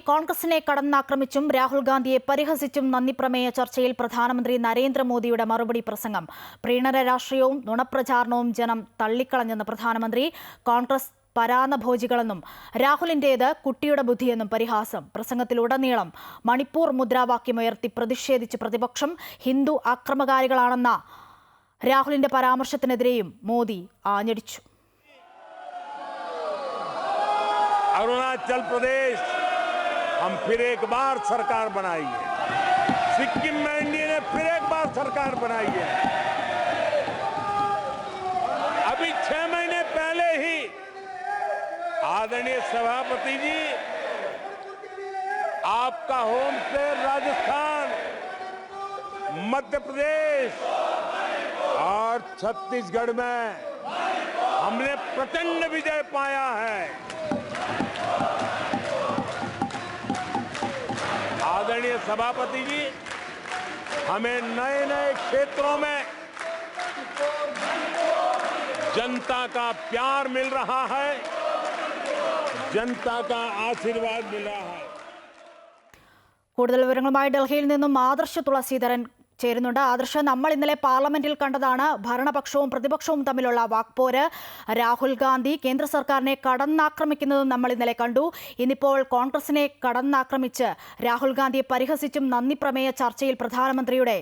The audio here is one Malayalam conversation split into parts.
കോൺഗ്രസിനെ കടന്നാക്രമിച്ചും രാഹുൽ ഗാന്ധിയെ പരിഹസിച്ചും നന്ദിപ്രമേയ ചർച്ചയിൽ പ്രധാനമന്ത്രി നരേന്ദ്രമോദിയുടെ മറുപടി പ്രസംഗം. പ്രീണന രാഷ്ട്രീയവും നുണപ്രചാരണവും ജനം തള്ളിക്കളഞ്ഞെന്ന് പ്രധാനമന്ത്രി. കോൺഗ്രസ് പരാന്നഭോജികളെന്നും രാഹുലിന്റേത് കുട്ടിയുടെ ബുദ്ധിയെന്നും പരിഹാസം. പ്രസംഗത്തിലുടനീളം മണിപ്പൂർ മുദ്രാവാക്യമുയർത്തി പ്രതിഷേധിച്ച് പ്രതിപക്ഷം. ഹിന്ദു ആക്രമകാരികളാണെന്ന രാഹുലിന്റെ പരാമർശത്തിനെതിരെയും മോദി ആഞ്ഞടിച്ചു. अरुणाचल प्रदेश हम फिर एक बार सरकार बनाई है। सिक्किम में एनडीए ने फिर एक बार सरकार बनाई है। अभी 6 महीने पहले ही आदरणीय सभापति जी आपका होम स्टेट राजस्थान, मध्य प्रदेश और छत्तीसगढ़ में हमने प्रचंड विजय पाया है। आदरणीय सभापति जी, हमें नए नए क्षेत्रों में जनता का प्यार मिल रहा है, जनता का आशीर्वाद मिल रहा है। കൂടുതൽ വിവരങ്ങളുമായി ഡൽഹിയിൽ നിന്നും ആദർശ തുളസീധരൻ ചേരുന്നുണ്ട്. ആദർശ, നമ്മൾ ഇന്നലെ പാർലമെന്റിൽ കണ്ടതാണ് ഭരണപക്ഷവും പ്രതിപക്ഷവും തമ്മിലുള്ള വാക്പോര്. രാഹുൽ ഗാന്ധി കേന്ദ്ര സർക്കാരിനെ കടന്നാക്രമിക്കുന്നതും നമ്മൾ ഇന്നലെ കണ്ടു. ഇന്നിപ്പോൾ കോൺഗ്രസിനെ കടന്നാക്രമിച്ച് രാഹുൽ ഗാന്ധിയെ പരിഹസിച്ചും നന്ദിപ്രമേയ ചർച്ചയിൽ പ്രധാനമന്ത്രിയുടെ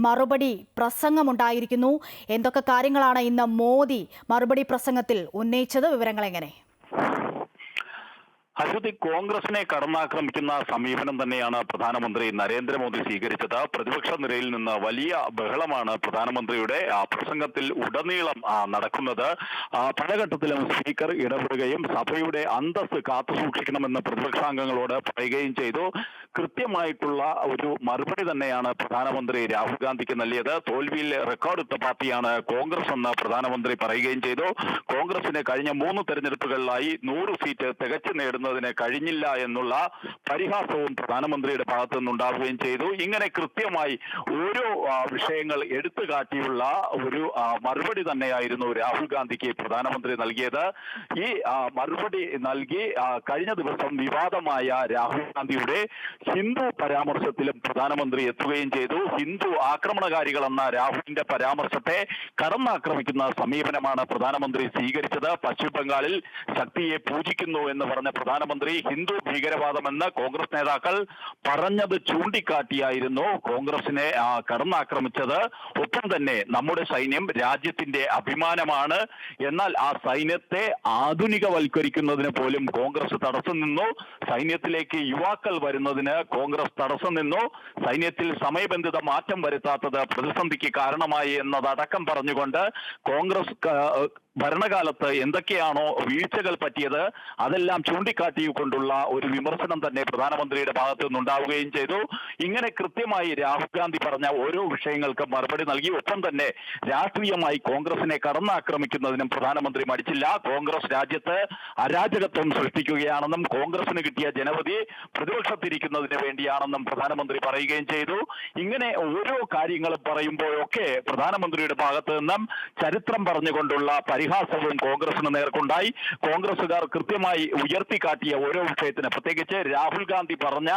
മറുപടി പ്രസംഗമുണ്ടായിരിക്കുന്നു. എന്തൊക്കെ കാര്യങ്ങളാണ് ഇന്ന് മോദി മറുപടി പ്രസംഗത്തിൽ ഉന്നയിച്ചത്? വിവരങ്ങൾ എങ്ങനെ? അശ്വതി, കോൺഗ്രസിനെ കടന്നാക്രമിക്കുന്ന സമീപനം തന്നെയാണ് പ്രധാനമന്ത്രി നരേന്ദ്രമോദി സ്വീകരിച്ചത്. പ്രതിപക്ഷ നിരയിൽ നിന്ന് വലിയ ബഹളമാണ് പ്രധാനമന്ത്രിയുടെ പ്രസംഗത്തിൽ ഉടനീളം നടക്കുന്നത്. പലഘട്ടത്തിലും സ്പീക്കർ ഇടപെടുകയും സഭയുടെ അന്തസ്സ് കാത്തുസൂക്ഷിക്കണമെന്ന് പ്രതിപക്ഷാംഗങ്ങളോട് പറയുകയും ചെയ്തു. കൃത്യമായിട്ടുള്ള ഒരു മറുപടി തന്നെയാണ് പ്രധാനമന്ത്രി രാഹുൽ ഗാന്ധിക്ക് നൽകിയത്. തോൽവിയിൽ റെക്കോർഡിട്ട പാർട്ടിയാണ് കോൺഗ്രസ് എന്ന് പ്രധാനമന്ത്രി പറയുകയും ചെയ്തു. കോൺഗ്രസിന് കഴിഞ്ഞ 3 തെരഞ്ഞെടുപ്പുകളിലായി 100 സീറ്റ് തികച്ചു നേടുന്നതിന് കഴിഞ്ഞില്ല എന്നുള്ള പരിഹാസവും പ്രധാനമന്ത്രിയുടെ ഭാഗത്തു നിന്നുണ്ടാവുകയും ചെയ്തു. ഇങ്ങനെ കൃത്യമായി ഓരോ വിഷയങ്ങൾ എടുത്തു കാട്ടിയുള്ള ഒരു മറുപടി തന്നെയായിരുന്നു രാഹുൽ ഗാന്ധിക്ക് പ്രധാനമന്ത്രി നൽകിയത്. ഈ മറുപടി നൽകി കഴിഞ്ഞ ദിവസം വിവാദമായ രാഹുൽ ഗാന്ധിയുടെ ഹിന്ദു പരാമർശത്തിലും പ്രധാനമന്ത്രി എത്തുകയും ചെയ്തു. ഹിന്ദു ആക്രമണകാരികളെന്ന രാഹുലിന്റെ പരാമർശത്തെ കടന്നാക്രമിക്കുന്ന സമീപനമാണ് പ്രധാനമന്ത്രി സ്വീകരിച്ചത്. പശ്ചിമ ബംഗാളിൽ ശക്തിയെ പൂജിക്കുന്നു എന്ന് പറഞ്ഞ പ്രധാനമന്ത്രി ഹിന്ദു ഭീകരവാദമെന്ന് കോൺഗ്രസ് നേതാക്കൾ പറഞ്ഞത് ചൂണ്ടിക്കാട്ടിയായിരുന്നു കോൺഗ്രസിനെ കടന്നാക്രമിച്ചത്. ഒപ്പം തന്നെ നമ്മുടെ സൈന്യം രാജ്യത്തിന്റെ അഭിമാനമാണ്, എന്നാൽ ആ സൈന്യത്തെ ആധുനികവൽക്കരിക്കുന്നതിന് പോലും കോൺഗ്രസ് തടസ്സം നിന്നു. സൈന്യത്തിലേക്ക് യുവാക്കൾ വരുന്നതിന് കോൺഗ്രസ് തടസ്സം നിന്നു. സൈന്യത്തിൽ സമയബന്ധിത മാറ്റം വരുത്താത്തത് പ്രതിസന്ധിക്ക് കാരണമായി എന്നതടക്കം പറഞ്ഞുകൊണ്ട് കോൺഗ്രസ് ഭരണകാലത്ത് എന്തൊക്കെയാണോ വീഴ്ചകൾ പറ്റിയത് അതെല്ലാം ചൂണ്ടിക്കാട്ടിക്കൊണ്ടുള്ള ഒരു വിമർശനം തന്നെ പ്രധാനമന്ത്രിയുടെ ഭാഗത്തു നിന്നുണ്ടാവുകയും ചെയ്തു. ഇങ്ങനെ കൃത്യമായി രാഹുൽ ഗാന്ധി പറഞ്ഞ ഓരോ വിഷയങ്ങൾക്കും മറുപടി നൽകി. ഒപ്പം തന്നെ രാഷ്ട്രീയമായി കോൺഗ്രസിനെ കടന്നാക്രമിക്കുന്നതിനും പ്രധാനമന്ത്രി മടിച്ചില്ല. കോൺഗ്രസ് രാജ്യത്ത് അരാജകത്വം സൃഷ്ടിക്കുകയാണെന്നും കോൺഗ്രസിന് കിട്ടിയ ജനവിധി പ്രതിപക്ഷത്തിരിക്കുന്നതിന് വേണ്ടിയാണെന്നും പ്രധാനമന്ത്രി പറയുകയും ചെയ്തു. ഇങ്ങനെ ഓരോ കാര്യങ്ങളും പറയുമ്പോഴൊക്കെ പ്രധാനമന്ത്രിയുടെ ഭാഗത്തു നിന്നും ചരിത്രം പറഞ്ഞുകൊണ്ടുള്ള പരിഹാസവും കോൺഗ്രസിന് നേർക്കുണ്ടായി. കോൺഗ്രസുകാർ കൃത്യമായി ഉയർത്തിക്കാട്ടിയ ഓരോ വിഷയത്തിനും, പ്രത്യേകിച്ച് രാഹുൽ ഗാന്ധി പറഞ്ഞ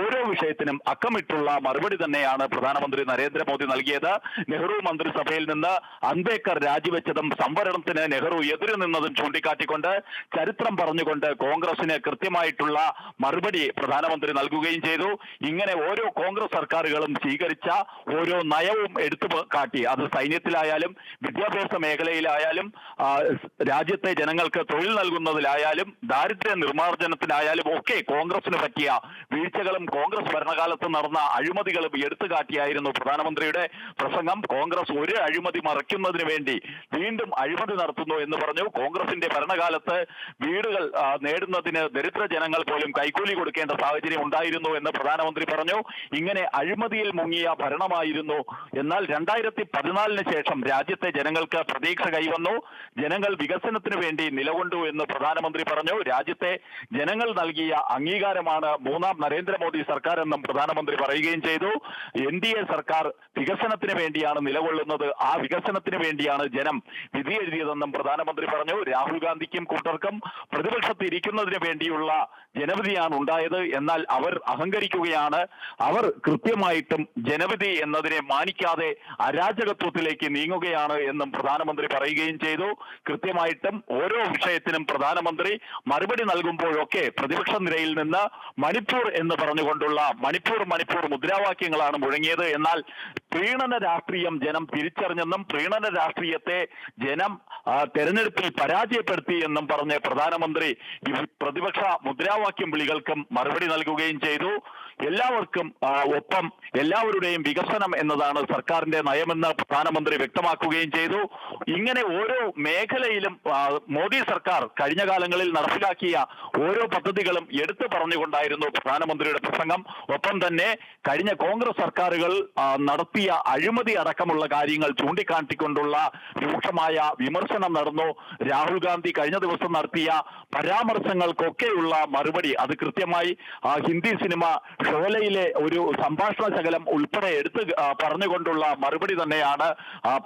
ഓരോ വിഷയത്തിനും അക്കമിട്ടുള്ള മറുപടി തന്നെയാണ് പ്രധാനമന്ത്രി നരേന്ദ്രമോദി നൽകിയത്. നെഹ്റു മന്ത്രിസഭയിൽ നിന്ന് അംബേദ്കർ രാജിവെച്ചതും സംവരണത്തിന് നെഹ്റു എതിരു നിന്നതും ചൂണ്ടിക്കാട്ടിക്കൊണ്ട് ചരിത്രം പറഞ്ഞുകൊണ്ട് കോൺഗ്രസിന് കൃത്യമായിട്ടുള്ള മറുപടി പ്രധാനമന്ത്രി നൽകുകയും ചെയ്തു. ഇങ്ങനെ ഓരോ കോൺഗ്രസ് സർക്കാരുകളും സ്വീകരിച്ച ഓരോ നയവും എടുത്തു കാട്ടി, അത് സൈന്യത്തിലായാലും വിദ്യാഭ്യാസ മേഖലയിലായാലും രാജ്യത്തെ ജനങ്ങൾക്ക് തൊഴിൽ നൽകുന്നതിലായാലും ദാരിദ്ര്യ നിർമ്മാർജ്ജനത്തിനായാലും ഒക്കെ കോൺഗ്രസിന് പറ്റിയ വീഴ്ചകളും കോൺഗ്രസ് ഭരണകാലത്ത് നടന്ന അഴിമതികളും എടുത്തു കാട്ടിയായിരുന്നു പ്രധാനമന്ത്രിയുടെ പ്രസംഗം. കോൺഗ്രസ് ഒരു അഴിമതി മറയ്ക്കുന്നതിന് വേണ്ടി വീണ്ടും അഴിമതി നടത്തുന്നു എന്ന് പറഞ്ഞു. കോൺഗ്രസിന്റെ ഭരണകാലത്ത് വീടുകൾ നേടുന്നതിന് ദരിദ്ര ജനങ്ങൾ പോലും കൈക്കൂലി കൊടുക്കേണ്ട സാഹചര്യം ഉണ്ടായിരുന്നു എന്ന് പ്രധാനമന്ത്രി പറഞ്ഞു. ഇങ്ങനെ അഴിമതിയിൽ മുങ്ങിയ ഭരണമായിരുന്നു. എന്നാൽ 2014 ശേഷം രാജ്യത്തെ ജനങ്ങൾക്ക് പ്രതീക്ഷ കൈവന്നു. ജനങ്ങൾ വികസനത്തിന് വേണ്ടി നിലകൊണ്ടു എന്ന് പ്രധാനമന്ത്രി പറഞ്ഞു. രാജ്യത്തെ ജനങ്ങൾ നൽകിയ അംഗീകാരമാണ് മൂന്നാം നരേന്ദ്രമോദി സർക്കാർ എന്നും പ്രധാനമന്ത്രി പറയുകയും ചെയ്തു. NDA സർക്കാർ വികസനത്തിന് വേണ്ടിയാണ് നിലകൊള്ളുന്നത്, ആ വികസനത്തിന് വേണ്ടിയാണ് ജനം വിധിയെഴുതിയതെന്നും പ്രധാനമന്ത്രി പറഞ്ഞു. രാഹുൽ ഗാന്ധിക്കും കൂട്ടർക്കും പ്രതിപക്ഷത്ത് ഇരിക്കുന്നതിന് വേണ്ടിയുള്ള ജനവിധിയാണ് ഉണ്ടായത്. എന്നാൽ അവർ അഹങ്കരിക്കുകയാണ്. അവർ കൃത്യമായിട്ടും ജനവിധി എന്നതിനെ മാനിക്കാതെ അരാജകത്വത്തിലേക്ക് നീങ്ങുകയാണ് എന്നും പ്രധാനമന്ത്രി പറയുകയും ചെയ്തു. കൃത്യമായിട്ടും ഓരോ വിഷയത്തിനും പ്രധാനമന്ത്രി മറുപടി നൽകുമ്പോഴൊക്കെ പ്രതിപക്ഷ നിരയിൽ നിന്ന് മണിപ്പൂർ എന്ന് പറഞ്ഞുകൊണ്ടുള്ള മണിപ്പൂർ മുദ്രാവാക്യങ്ങളാണ് മുഴങ്ങിയത്. എന്നാൽ പ്രീണന രാഷ്ട്രീയം ജനം തിരിച്ചറിഞ്ഞെന്നും പ്രീണന രാഷ്ട്രീയത്തെ ജനം തെരഞ്ഞെടുപ്പിൽ പരാജയപ്പെടുത്തി എന്നും പറഞ്ഞ് പ്രധാനമന്ത്രി ഈ പ്രതിപക്ഷ മുദ്രാവാക്യം വിളികൾക്കും മറുപടി നൽകുകയും ചെയ്തു. എല്ലാവർക്കും ഒപ്പം എല്ലാവരുടെയും വികസനം എന്നതാണ് സർക്കാരിന്റെ നയമെന്ന് പ്രധാനമന്ത്രി വ്യക്തമാക്കുകയും ചെയ്തു. ഇങ്ങനെ ഓരോ മേഖലയിലും മോദി സർക്കാർ കഴിഞ്ഞ കാലങ്ങളിൽ നടപ്പിലാക്കിയ ഓരോ പദ്ധതികളും എടുത്തു പറഞ്ഞുകൊണ്ടായിരുന്നു പ്രധാനമന്ത്രിയുടെ പ്രസംഗം. ഒപ്പം തന്നെ കഴിഞ്ഞ കോൺഗ്രസ് സർക്കാരുകൾ നടത്തിയ അഴിമതി അടക്കമുള്ള കാര്യങ്ങൾ ചൂണ്ടിക്കാട്ടിക്കൊണ്ടുള്ള രൂക്ഷമായ വിമർശനം നടന്നു. രാഹുൽ ഗാന്ധി കഴിഞ്ഞ ദിവസം നടത്തിയ പരാമർശങ്ങൾക്കൊക്കെയുള്ള മറുപടി അത് കൃത്യമായി ഹിന്ദി സിനിമ ഷോലയിലെ ഒരു സംഭാഷണ ശകലം ഉൾപ്പെടെ എടുത്ത് പറഞ്ഞുകൊണ്ടുള്ള മറുപടി തന്നെയാണ്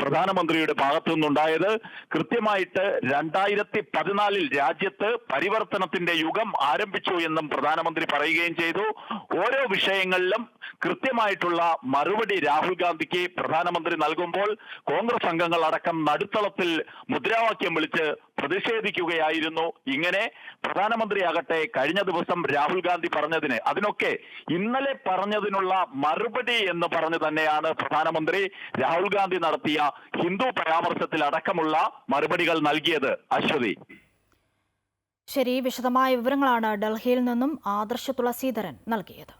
പ്രധാനമന്ത്രിയുടെ ഭാഗത്തു നിന്നുണ്ടായത്. കൃത്യമായിട്ട് 2014 രാജ്യത്ത് പരിവർത്തനത്തിന്റെ യുഗം ആരംഭിച്ചു എന്നും പ്രധാനമന്ത്രി പറയുകയും ചെയ്തു. ഓരോ വിഷയങ്ങളിലും കൃത്യമായിട്ടുള്ള മറുപടി രാഹുൽ ഗാന്ധിക്ക് പ്രധാനമന്ത്രി നൽകുമ്പോൾ കോൺഗ്രസ് അംഗങ്ങൾ അടക്കം നടുത്തളത്തിൽ മുദ്രാവാക്യം വിളിച്ച് പ്രതിഷേധിക്കുകയായിരുന്നു. ഇങ്ങനെ പ്രധാനമന്ത്രിയാകട്ടെ കഴിഞ്ഞ ദിവസം രാഹുൽ ഗാന്ധി പറഞ്ഞതിന് അതിനൊക്കെ ഇന്നലെ പറഞ്ഞതിനുള്ള മറുപടി എന്ന് പറഞ്ഞു തന്നെയാണ് പ്രധാനമന്ത്രി രാഹുൽ ഗാന്ധി നടത്തിയ ഹിന്ദു പരാമർശത്തിൽ അടക്കമുള്ള മറുപടികൾ നൽകിയത്. അശ്വതി. ശരി, വിശദമായ വിവരങ്ങളാണ് ഡൽഹിയിൽ നിന്നും ആദർശ് തുളസീധരൻ നൽകിയത്.